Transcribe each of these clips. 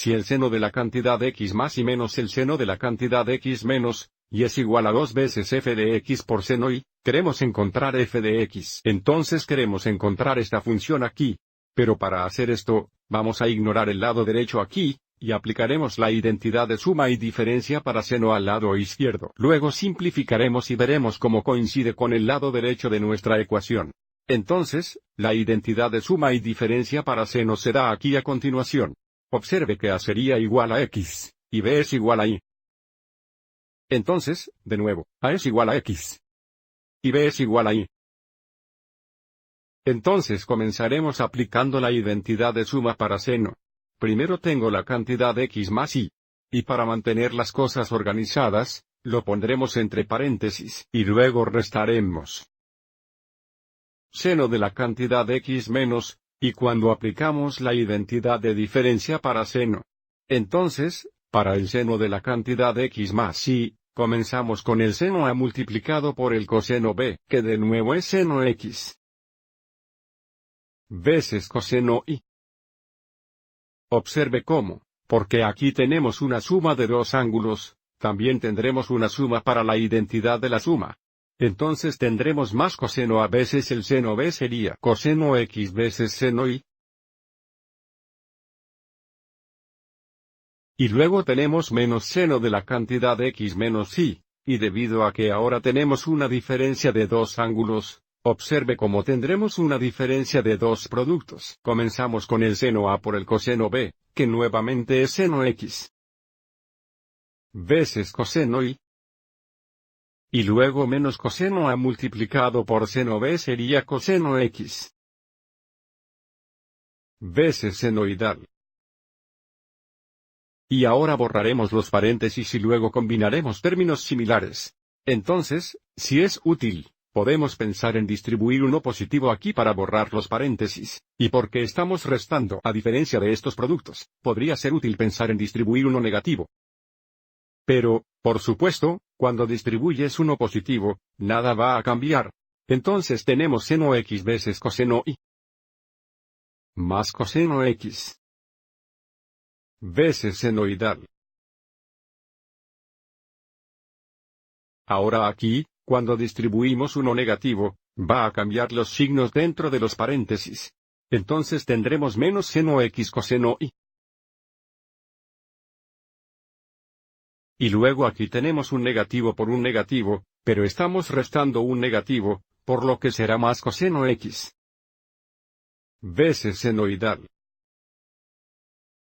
si el seno de la cantidad x más y menos el seno de la cantidad x menos, y es igual a 2 veces f de x por seno y, queremos encontrar f de x. Entonces queremos encontrar esta función aquí. Pero para hacer esto, vamos a ignorar el lado derecho aquí, y aplicaremos la identidad de suma y diferencia para seno al lado izquierdo. Luego simplificaremos y veremos cómo coincide con el lado derecho de nuestra ecuación. Entonces, la identidad de suma y diferencia para seno será aquí a continuación. Observe que a sería igual a x, y b es igual a y. Entonces, de nuevo, a es igual a x. Y b es igual a y. Entonces comenzaremos aplicando la identidad de suma para seno. Primero tengo la cantidad x más y. Y para mantener las cosas organizadas, lo pondremos entre paréntesis, y luego restaremos seno de la cantidad x menos, y cuando aplicamos la identidad de diferencia para seno. Entonces, para el seno de la cantidad x más y, comenzamos con el seno a multiplicado por el coseno b, que de nuevo es seno x veces coseno y. Observe cómo, porque aquí tenemos una suma de dos ángulos, también tendremos una suma para la identidad de la suma. Entonces tendremos más coseno a veces el seno b sería coseno x veces seno y. Y luego tenemos menos seno de la cantidad x menos y, y debido a que ahora tenemos una diferencia de dos ángulos, observe cómo tendremos una diferencia de dos productos. Comenzamos con el seno a por el coseno b, que nuevamente es seno x veces coseno y. Y luego menos coseno a multiplicado por seno b sería coseno x veces senoidal. Y ahora borraremos los paréntesis y luego combinaremos términos similares. Entonces, si es útil, podemos pensar en distribuir uno positivo aquí para borrar los paréntesis, y porque estamos restando a diferencia de estos productos, podría ser útil pensar en distribuir uno negativo. Pero, por supuesto, cuando distribuyes uno positivo, nada va a cambiar. Entonces tenemos seno x veces coseno y más coseno x veces senoidal. Ahora aquí, cuando distribuimos uno negativo, va a cambiar los signos dentro de los paréntesis. Entonces tendremos menos seno x coseno y. Y luego aquí tenemos un negativo por un negativo, pero estamos restando un negativo, por lo que será más coseno x veces senoidal.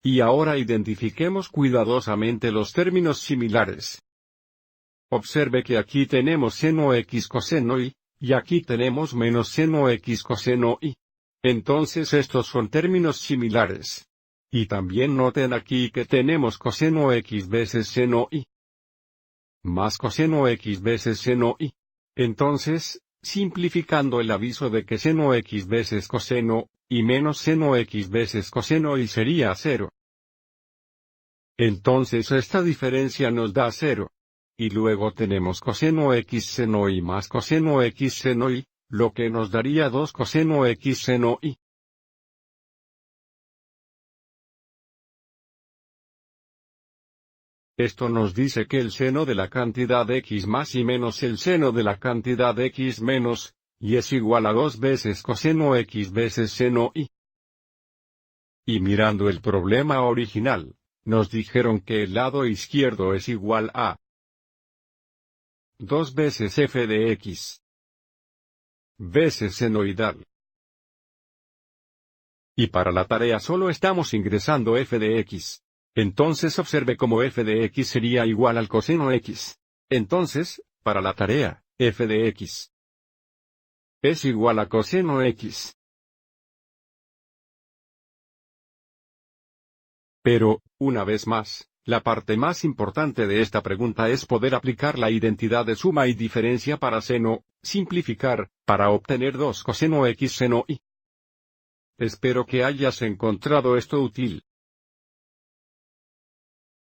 Y ahora identifiquemos cuidadosamente los términos similares. Observe que aquí tenemos seno x coseno y aquí tenemos menos seno x coseno y. Entonces estos son términos similares. Y también noten aquí que tenemos coseno x veces seno y más coseno x veces seno y. Entonces, simplificando el aviso de que seno x veces coseno, y menos seno x veces coseno y sería 0. Entonces esta diferencia nos da 0. Y luego tenemos coseno x seno y más coseno x seno y, lo que nos daría 2 coseno x seno y. Esto nos dice que el seno de la cantidad x más y menos el seno de la cantidad x menos, y es igual a 2 veces coseno x veces seno y. Y mirando el problema original, nos dijeron que el lado izquierdo es igual a 2 veces f de x veces senoidal. Y para la tarea solo estamos ingresando f de x. Entonces observe cómo f de x sería igual al coseno x. Entonces, para la tarea, f de x es igual a coseno x. Pero, una vez más, la parte más importante de esta pregunta es poder aplicar la identidad de suma y diferencia para seno, simplificar, para obtener 2 coseno x seno y. Espero que hayas encontrado esto útil.